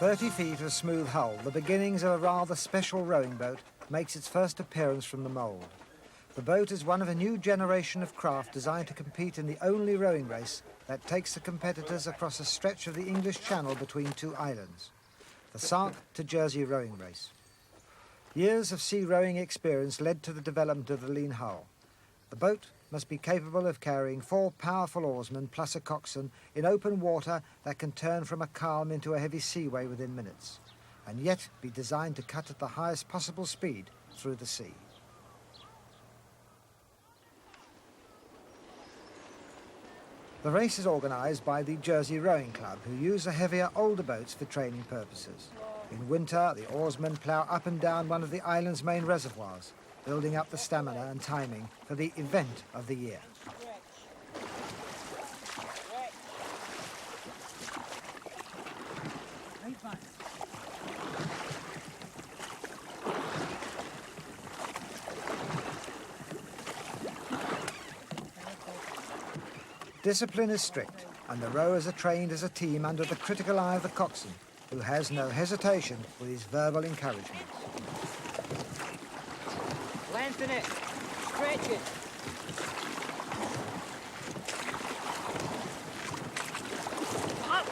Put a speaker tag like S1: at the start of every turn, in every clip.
S1: 30 feet of smooth hull, the beginnings of a rather special rowing boat, makes its first appearance from the mould. The boat is one of a new generation of craft designed to compete in the only rowing race that takes the competitors across a stretch of the English Channel between two islands, the Sark to Jersey rowing race. Years of sea rowing experience led to the development of the lean hull. The boat must be capable of carrying 4 powerful oarsmen plus a coxswain in open water that can turn from a calm into a heavy seaway within minutes, and yet be designed to cut at the highest possible speed through the sea. The race is organised by the Jersey Rowing Club, who use the heavier, older boats for training purposes. In winter, the oarsmen plough up and down one of the island's main reservoirs, building up the stamina and timing for the event of the year. Discipline is strict, and the rowers are trained as a team under the critical eye of the coxswain, who has no hesitation with his verbal encouragement.
S2: Lengthen it, stretch it. Up.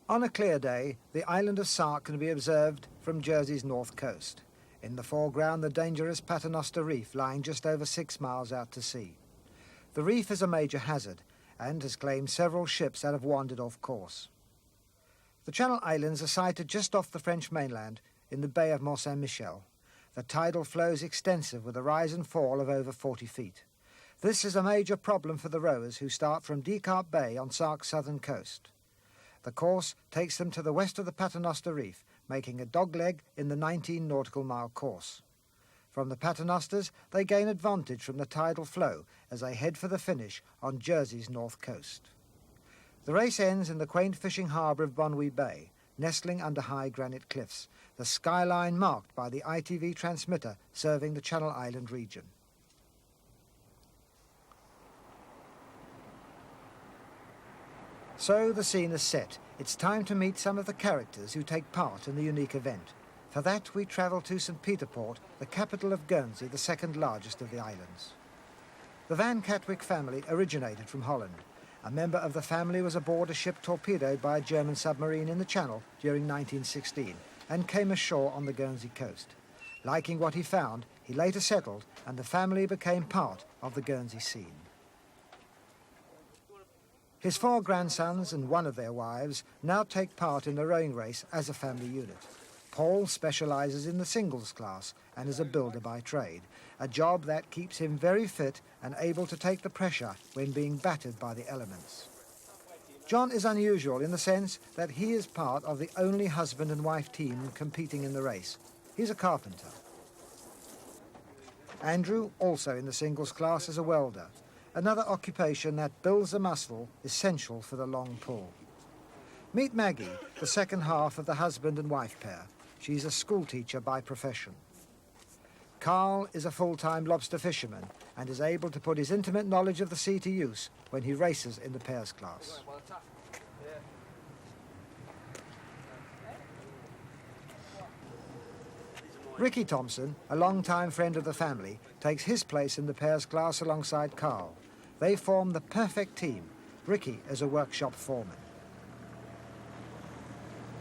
S1: On a clear day, the island of Sark can be observed from Jersey's north coast. In the foreground, the dangerous Paternoster Reef, lying just over 6 miles out to sea. The reef is a major hazard and has claimed several ships that have wandered off course. The Channel Islands are sited just off the French mainland in the Bay of Mont-Saint-Michel. The tidal flow is extensive with a rise and fall of over 40 feet. This is a major problem for the rowers who start from Descartes Bay on Sark's southern coast. The course takes them to the west of the Paternoster Reef, making a dogleg in the 19 nautical mile course. From the Paternosters, they gain advantage from the tidal flow as they head for the finish on Jersey's north coast. The race ends in the quaint fishing harbour of Bonwy Bay, nestling under high granite cliffs, the skyline marked by the ITV transmitter serving the Channel Island region. So the scene is set. It's time to meet some of the characters who take part in the unique event. For that, we travel to St. Peter Port, the capital of Guernsey, the second largest of the islands. The Van Catwick family originated from Holland. A member of the family was aboard a ship torpedoed by a German submarine in the Channel during 1916 and came ashore on the Guernsey coast. Liking what he found, he later settled and the family became part of the Guernsey scene. His 4 grandsons and one of their wives now take part in the rowing race as a family unit. Paul specialises in the singles class and is a builder by trade, a job that keeps him very fit and able to take the pressure when being battered by the elements. John is unusual in the sense that he is part of the only husband and wife team competing in the race. He's a carpenter. Andrew, also in the singles class, is a welder, another occupation that builds the muscle essential for the long pull. Meet Maggie, the second half of the husband and wife pair. She's a schoolteacher by profession. Carl is a full-time lobster fisherman and is able to put his intimate knowledge of the sea to use when he races in the pairs class. Ricky Thompson, a long-time friend of the family, takes his place in the pairs class alongside Carl. They form the perfect team, Ricky as a workshop foreman.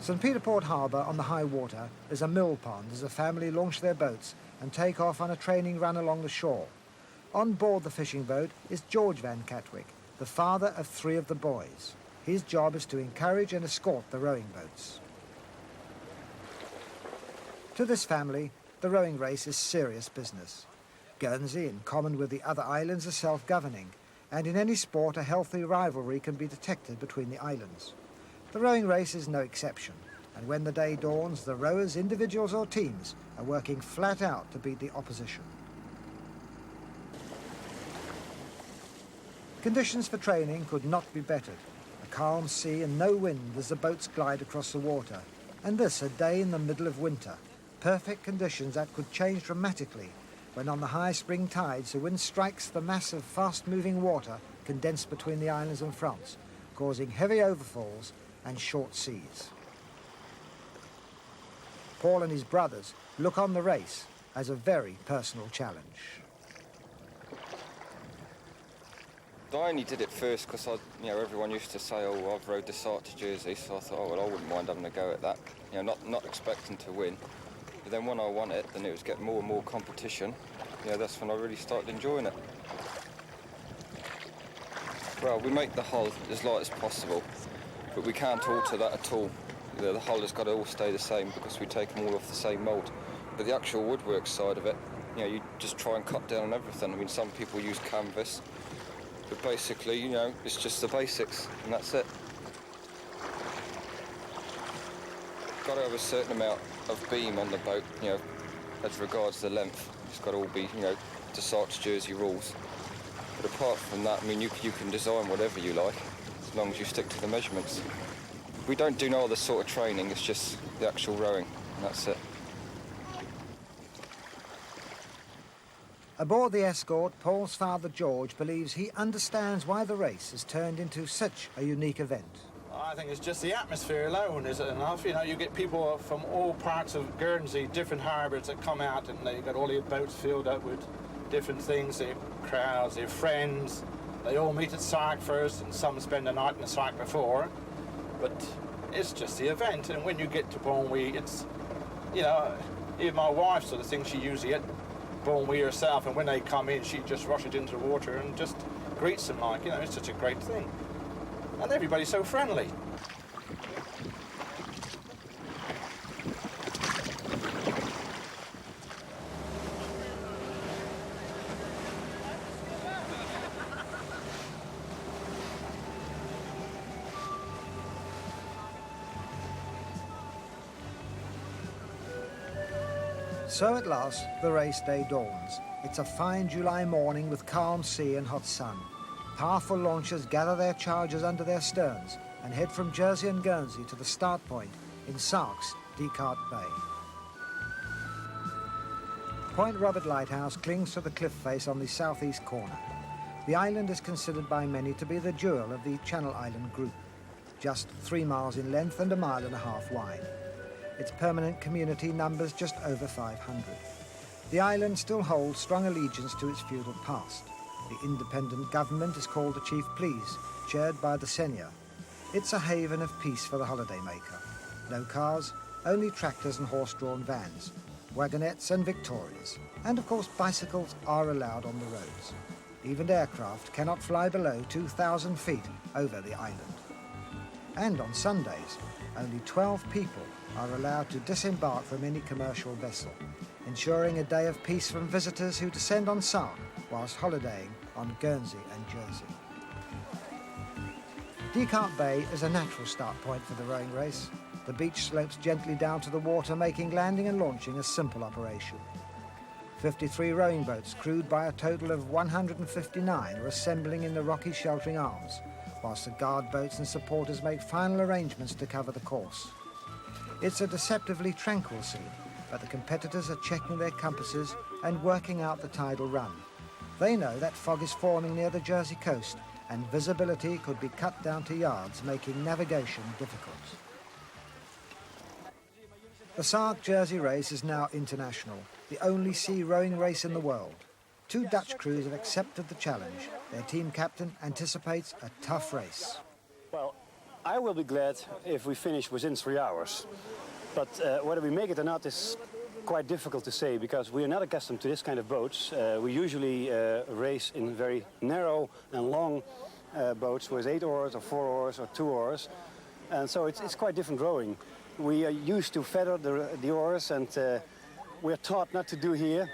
S1: St. Peter Port Harbour on the high water is a mill pond as the family launch their boats and take off on a training run along the shore. On board the fishing boat is George Van Catwick, the father of 3 of the boys. His job is to encourage and escort the rowing boats. To this family, the rowing race is serious business. Guernsey, in common with the other islands, is self-governing, and in any sport a healthy rivalry can be detected between the islands. The rowing race is no exception, and when the day dawns, the rowers, individuals or teams, are working flat out to beat the opposition. Conditions for training could not be bettered. A calm sea and no wind as the boats glide across the water, and this a day in the middle of winter. Perfect conditions that could change dramatically when on the high spring tides the wind strikes the mass of fast-moving water condensed between the islands and France, causing heavy overfalls and short seas. Paul and his brothers look on the race as a very personal challenge.
S3: I only did it first because everyone used to say, "Oh, I've rode the Sark to Jersey," so I thought, "Oh, well, I wouldn't mind having a go at that." Not expecting to win. But then when I won it, then it was getting more and more competition. That's when I really started enjoying it. Well, we make the hull as light as possible, but we can't alter that at all. The hull has got to all stay the same because we take them all off the same mould. But the actual woodwork side of it, you just try and cut down on everything. I mean, some people use canvas. But basically, it's just the basics, and that's it. Got to have a certain amount of beam on the boat, as regards the length. It's got to all be, to Sark's Jersey rules. But apart from that, I mean, you can design whatever you like, as long as you stick to the measurements. We don't do no other sort of training, it's just the actual rowing, and that's it.
S1: Aboard the Escort, Paul's father George believes he understands why the race has turned into such a unique event.
S4: I think it's just the atmosphere alone, is it enough? You get people from all parts of Guernsey, different harbours that come out, and they've got all their boats filled up with different things, their crowds, their friends. They all meet at Sark first, and some spend the night in the Sark before. But it's just the event, and when you get to Bonwy, it's, even my wife sort of thinks she usually at Bonwy herself, and when they come in, she just rushes into the water and just greets them like, it's such a great thing. And everybody's so friendly.
S1: So at last, the race day dawns. It's a fine July morning with calm sea and hot sun. Powerful launchers gather their chargers under their sterns and head from Jersey and Guernsey to the start point in Sark's Descartes Bay. Point Robert Lighthouse clings to the cliff face on the southeast corner. The island is considered by many to be the jewel of the Channel Island group, just 3 miles in length and 1.5 miles wide. Its permanent community numbers just over 500. The island still holds strong allegiance to its feudal past. The independent government is called the Chief Pleas, chaired by the Seigneur. It's a haven of peace for the holidaymaker. No cars, only tractors and horse-drawn vans, wagonettes and victorias. And of course bicycles are allowed on the roads. Even aircraft cannot fly below 2,000 feet over the island. And on Sundays, only 12 people are allowed to disembark from any commercial vessel, ensuring a day of peace from visitors who descend on Sark whilst holidaying on Guernsey and Jersey. Descartes Bay is a natural start point for the rowing race. The beach slopes gently down to the water, making landing and launching a simple operation. 53 rowing boats, crewed by a total of 159, are assembling in the rocky sheltering arms, whilst the guard boats and supporters make final arrangements to cover the course. It's a deceptively tranquil scene, but the competitors are checking their compasses and working out the tidal run. They know that fog is forming near the Jersey coast, and visibility could be cut down to yards, making navigation difficult. The Sark Jersey race is now international, the only sea rowing race in the world. 2 Dutch crews have accepted the challenge. Their team captain anticipates a tough race.
S5: Well, I will be glad if we finish within 3 hours. But whether we make it or not is quite difficult to say, because we are not accustomed to this kind of boats. We usually race in very narrow and long boats with 8 oars or 4 oars or 2 oars. And so it's quite different rowing. We are used to feather the oars, and we're taught not to do here.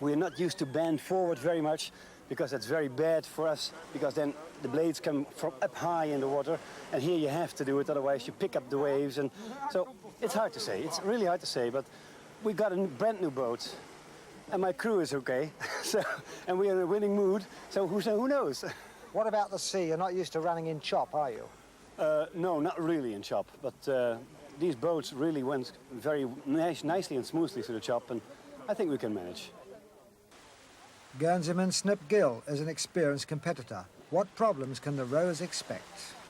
S5: We're not used to bend forward very much, because that's very bad for us, because then the blades come from up high in the water, and here you have to do it, otherwise you pick up the waves. And so it's hard to say, it's really hard to say, but we got a brand new boat, and my crew is okay, and we're in a winning mood, so who knows?
S1: What about the sea? You're not used to running in chop, are you?
S5: No, not really in chop, but these boats really went very nicely and smoothly through the chop, and I think we can manage.
S1: Guernseyman Snip Gill is an experienced competitor. What problems can the rowers expect?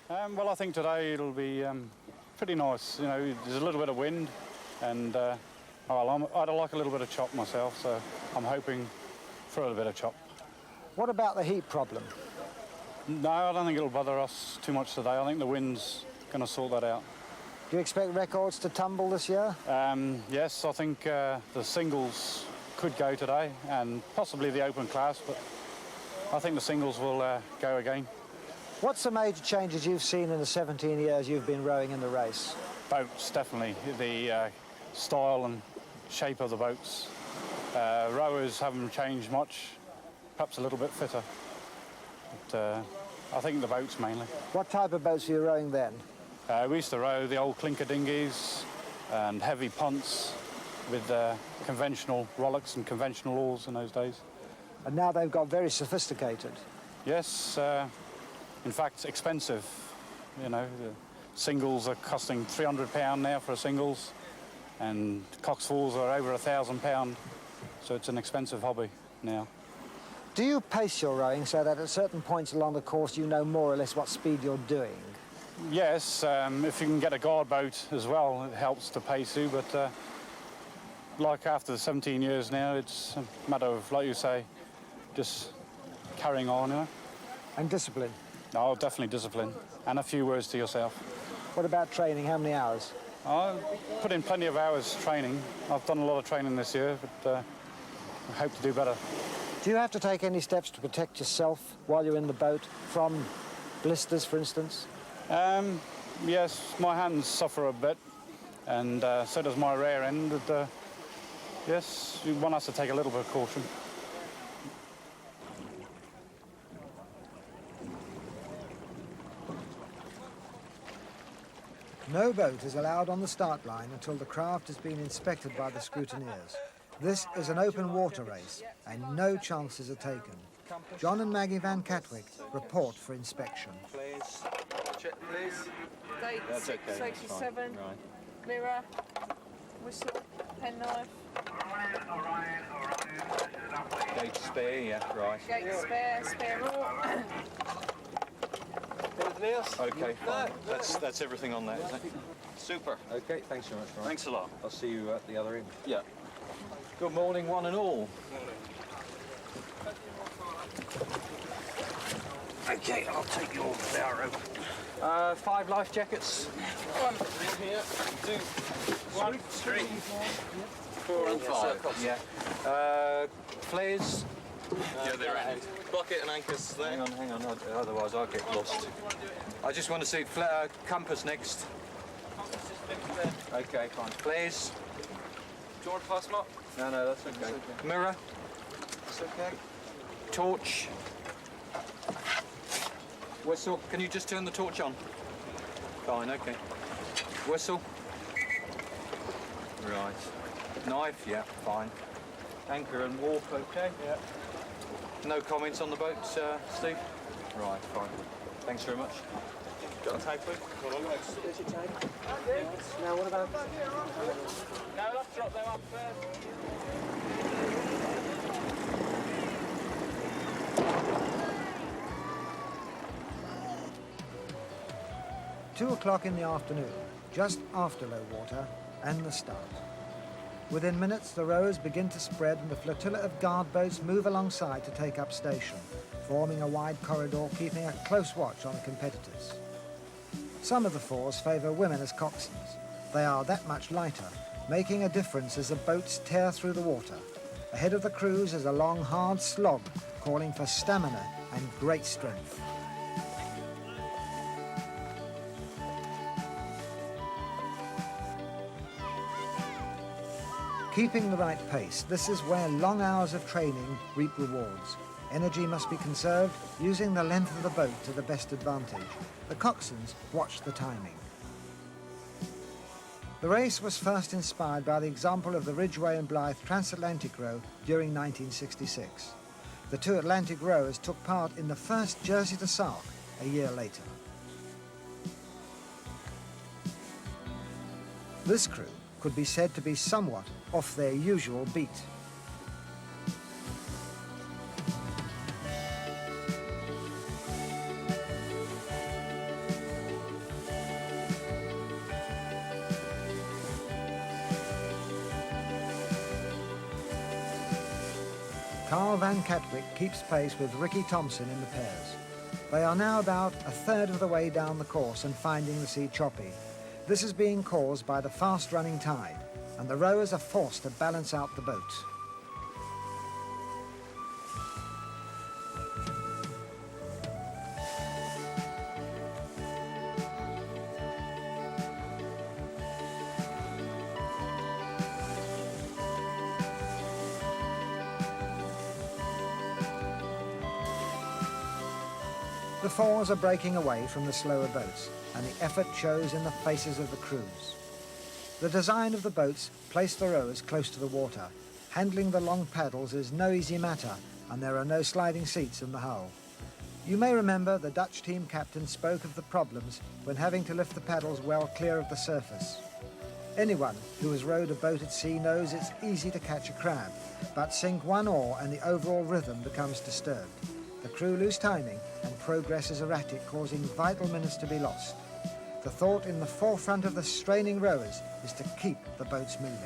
S5: Well, I think today it'll be pretty nice. You know, there's a little bit of wind, and I'd like a little bit of chop myself, so I'm hoping for a little bit of chop.
S1: What about the heat problem?
S5: No, I don't think it'll bother us too much today. I think the wind's going to sort that out.
S1: Do you expect records to tumble this year?
S5: Yes, I think the singles could go today, and possibly the open class, but I think the singles will go again.
S1: What's the major changes you've seen in the 17 years you've been rowing in the race?
S5: Boats, definitely. The style and shape of the boats. Rowers haven't changed much, perhaps a little bit fitter. But I think the boats mainly.
S1: What type of boats were you rowing then?
S5: We used to row the old clinker dinghies and heavy punts with conventional rowlocks and conventional oars in those days.
S1: And now they've got very sophisticated.
S5: Yes, in fact, expensive. You know, the singles are costing £300 now for a singles, and coxswains are over £1,000, so it's an expensive hobby now.
S1: Do you pace your rowing so that at certain points along the course you know more or less what speed you're doing?
S5: Yes, if you can get a guard boat as well, it helps to pace you, but like after the 17 years now, it's a matter of, like you say, just carrying on, you know?
S1: And discipline?
S5: Oh, definitely discipline, and a few words to yourself.
S1: What about training? How many hours?
S5: I put in plenty of hours training. I've done a lot of training this year, but I hope to do better.
S1: Do you have to take any steps to protect yourself while you're in the boat from blisters, for instance?
S5: Yes, my hands suffer a bit, and so does my rear end. But, yes, one has to take a little bit of caution.
S1: No boat is allowed on the start line until the craft has been inspected by the scrutineers. This is an open water race, and no chances are taken. John and Maggie Van Catwick report for inspection.
S3: Please. Check, please.
S6: Date
S3: That's okay, that's
S6: 687,
S3: fine.
S6: mirror, whistle, penknife,
S3: Gauge spare, yeah, right.
S6: gate spare, spare oar.
S3: Okay, fine.
S7: That's everything on that, isn't it?
S3: Super. Okay, thanks very much, Ryan.
S7: Thanks a lot.
S3: I'll see you at the other end.
S7: Yeah.
S3: Good morning, one and all.
S7: Okay, I'll take your bow rope.
S3: 5 life jackets.
S7: 1 here, 2, 1, 3, 4 and 5.
S3: Yeah. Flares.
S7: Yeah, they're in. Bucket and anchors there.
S3: Hang on, otherwise I'll get lost. I just want to see compass next. Okay, fine. Flares.
S7: Do you want to pass them up?
S3: No, that's okay. Mirror. That's okay. Torch. Whistle. Can you just turn the torch on? Fine, okay. Whistle. Right. Knife, yeah, fine. Anchor and warp, okay? Yeah. No comments on the boat, Steve? Right, fine. Thanks very much.
S7: Got a tag, please?
S1: Now what about...
S6: No, I'll have to drop them up first.
S1: 2 o'clock in the afternoon, just after low water, and the start. Within minutes, the rowers begin to spread and the flotilla of guard boats move alongside to take up station, forming a wide corridor, keeping a close watch on the competitors. Some of the fours favour women as coxswains. They are that much lighter, making a difference as the boats tear through the water. Ahead of the crews is a long, hard slog, calling for stamina and great strength. Keeping the right pace, this is where long hours of training reap rewards. Energy must be conserved, using the length of the boat to the best advantage. The coxswains watch the timing. The race was first inspired by the example of the Ridgeway and Blythe transatlantic row during 1966. The 2 Atlantic rowers took part in the first Jersey to Sark a year later. This crew could be said to be somewhat off their usual beat. Carl Van Catwick keeps pace with Ricky Thompson in the pairs. They are now about a third of the way down the course and finding the sea choppy. This is being caused by the fast-running tide, and the rowers are forced to balance out the boat. The fours are breaking away from the slower boats, and the effort shows in the faces of the crews. The design of the boats placed the rowers close to the water. Handling the long paddles is no easy matter, and there are no sliding seats in the hull. You may remember the Dutch team captain spoke of the problems when having to lift the paddles well clear of the surface. Anyone who has rowed a boat at sea knows it's easy to catch a crab, but sink one oar and the overall rhythm becomes disturbed. The crew lose timing and progress is erratic, causing vital minutes to be lost. The thought in the forefront of the straining rowers is to keep the boats moving.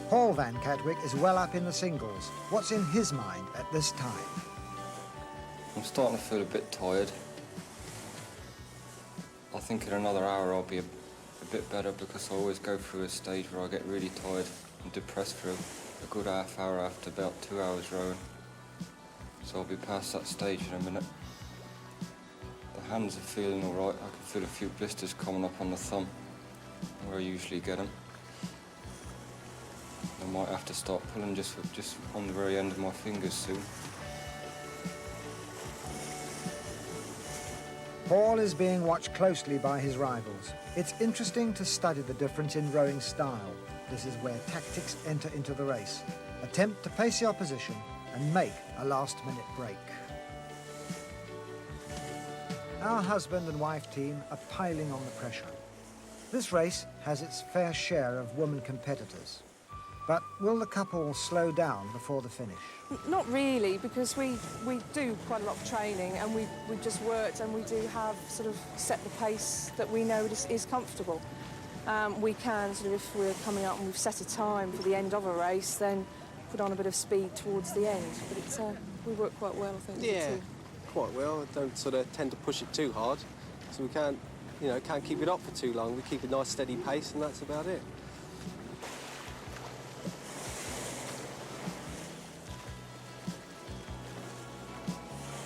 S1: Paul Van Catwick is well up in the singles. What's in his mind at this time?
S3: I'm starting to feel a bit tired. I think in another hour I'll be a bit better, because I always go through a stage where I get really tired and depressed for a good half hour after about 2 hours rowing. So I'll be past that stage in a minute. The hands are feeling all right. I can feel a few blisters coming up on the thumb where I usually get them. I might have to start pulling just on the very end of my fingers soon.
S1: Paul is being watched closely by his rivals. It's interesting to study the difference in rowing style. This is where tactics enter into the race. Attempt to pace the opposition and make a last-minute break. Our husband and wife team are piling on the pressure. This race has its fair share of women competitors. But will the couple slow down before the finish?
S6: Not really, because we do quite a lot of training, and we've just worked, and we do have sort of set the pace that we know is comfortable. We can sort of, if we're coming up and we've set a time for the end of a race, then put on a bit of speed towards the end. But it's we work quite well, I think.
S8: Yeah, quite well. I don't sort of tend to push it too hard, so we can't keep it up for too long. We keep a nice steady pace, and that's about it.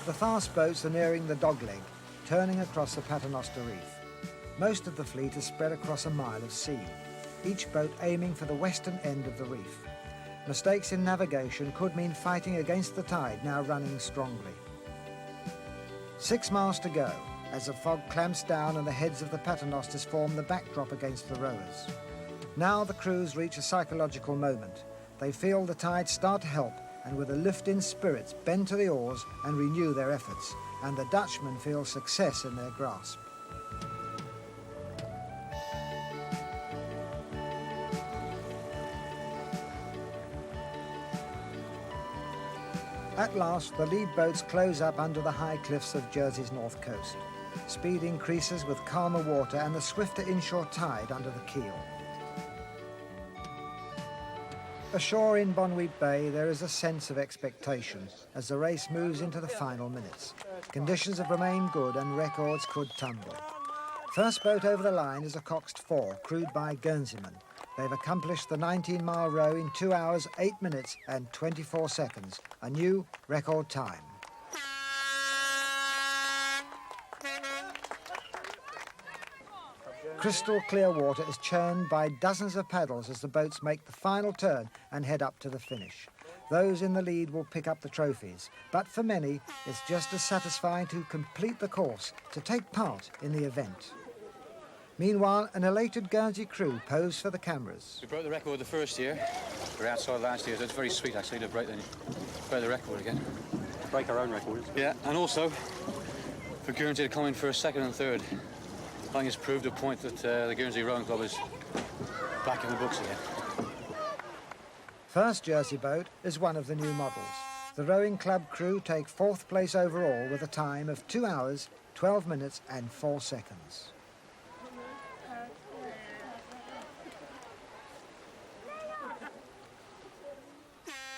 S1: The fast boats are nearing the dogleg, turning across the Paternoster Reef. Most of the fleet is spread across a mile of sea, each boat aiming for the western end of the reef. Mistakes in navigation could mean fighting against the tide, now running strongly. 6 miles to go, as the fog clamps down and the heads of the Paternosters form the backdrop against the rowers. Now the crews reach a psychological moment. They feel the tide start to help, and with a lift in spirits bend to the oars and renew their efforts, and the Dutchmen feel success in their grasp. At last, the lead boats close up under the high cliffs of Jersey's north coast. Speed increases with calmer water and the swifter inshore tide under the keel. Ashore in Bonweep Bay, there is a sense of expectation as the race moves into the final minutes. Conditions have remained good and records could tumble. First boat over the line is a Coxed 4, crewed by Guernseymen. They've accomplished the 19-mile row in 2 hours, 8 minutes and 24 seconds, a new record time. Crystal clear water is churned by dozens of paddles as the boats make the final turn and head up to the finish. Those in the lead will pick up the trophies, but for many, it's just as satisfying to complete the course, to take part in the event. Meanwhile, an elated Guernsey crew pose for the cameras.
S5: We broke the record the first year. We were outside last year, so it's very sweet actually to break the record again.
S8: Break our own records.
S5: Yeah, and also for Guernsey to come in first, second and third. I think it's proved a point that the Guernsey Rowing Club is back in the books again.
S1: First Jersey boat is one of the new models. The rowing club crew take 4th place overall with a time of 2 hours, 12 minutes and 4 seconds.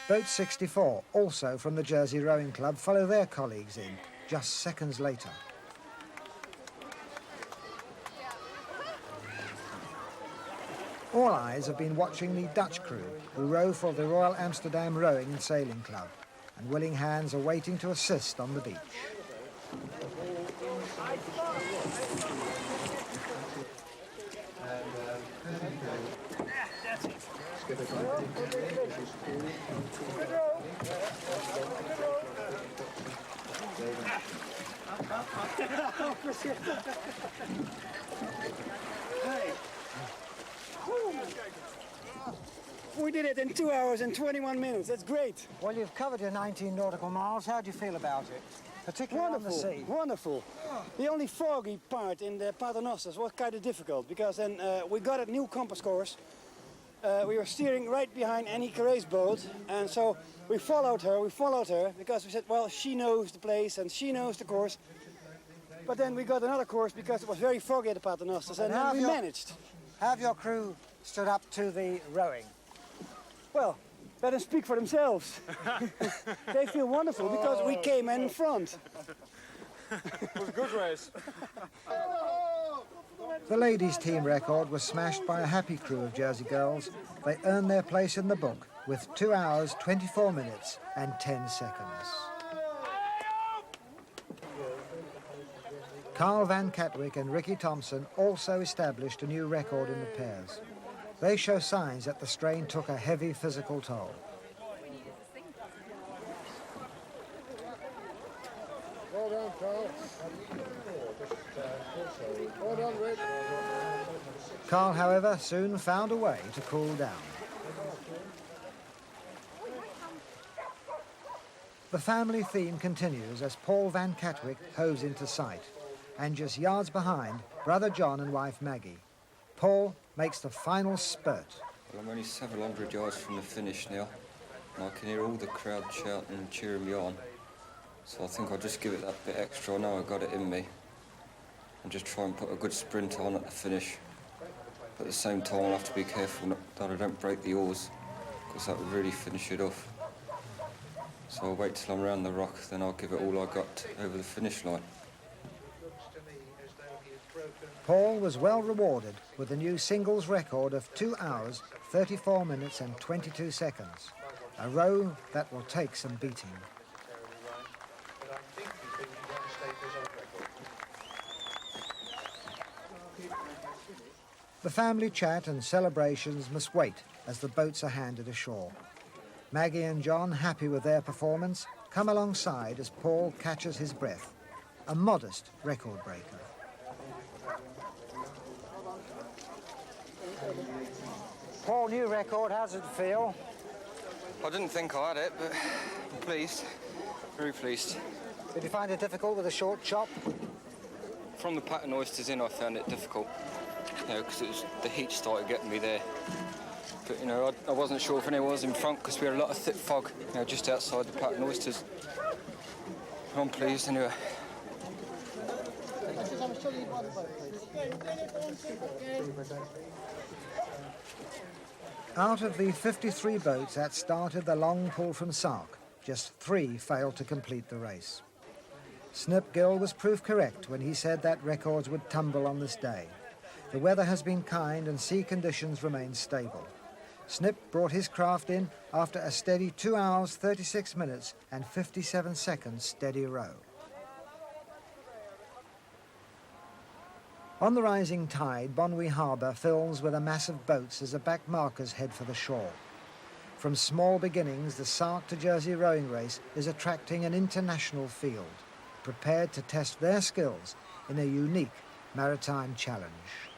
S1: Boat 64, also from the Jersey Rowing Club, follow their colleagues in, just seconds later. All eyes have been watching the Dutch crew, who row for the Royal Amsterdam Rowing and Sailing Club, and willing hands are waiting to assist on the beach.
S5: We did it in 2 hours and 21 minutes. That's great.
S1: Well, you've covered your 19 nautical miles. How do you feel about it? Particularly on the sea.
S5: Wonderful. The only foggy part in the Paternosters was kind of difficult because then we got a new compass course. We were steering right behind Annie Carré's boat, and so we followed her because we said, well, she knows the place and she knows the course. But then we got another course because it was very foggy at the Paternosters, and then we managed.
S1: Have your crew stood up to the rowing?
S5: Well, let them speak for themselves. They feel wonderful because we came in front.
S7: It was a good race.
S1: The ladies' team record was smashed by a happy crew of Jersey girls. They earned their place in the book with 2 hours, 24 minutes and 10 seconds. Carl Van Catwick and Ricky Thompson also established a new record in the pairs. They show signs that the strain took a heavy physical toll.
S9: Well done, Carl. Well done, Rick.
S1: Carl, however, soon found a way to cool down. The family theme continues as Paul Van Catwick hoves into sight, and just yards behind, brother John and wife Maggie. Paul makes the final spurt.
S3: Well, I'm only several hundred yards from the finish now, and I can hear all the crowd shouting and cheering me on. So I think I'll just give it that bit extra. I know I got it in me, and just try and put a good sprint on at the finish. But at the same time, I'll have to be careful that I don't break the oars, because that would really finish it off. So I'll wait till I'm around the rock, then I'll give it all I got over the finish line.
S1: Paul was well rewarded with a new singles record of 2 hours, 34 minutes and 22 seconds. A row that will take some beating. The family chat and celebrations must wait as the boats are handed ashore. Maggie and John, happy with their performance, come alongside as Paul catches his breath. A modest record breaker. Paul, new record, how does it feel?
S3: I didn't think I had it, but I'm pleased. Very pleased.
S1: Did you find it difficult with a short chop?
S3: From the Paternosters in, I found it difficult. You know, because the heat started getting me there. But, you know, I wasn't sure if anyone was in front because we had a lot of thick fog, you know, just outside the Paternosters. I'm pleased anyway.
S1: Out of the 53 boats that started the long pull from Sark, just 3 failed to complete the race. Snip Gill was proof correct when he said that records would tumble on this day. The weather has been kind and sea conditions remain stable. Snip brought his craft in after a steady 2 hours, 36 minutes and 57 seconds steady row. On the rising tide, Bonwy Harbour fills with a mass of boats as the back markers head for the shore. From small beginnings, the Sark to Jersey rowing race is attracting an international field, prepared to test their skills in a unique maritime challenge.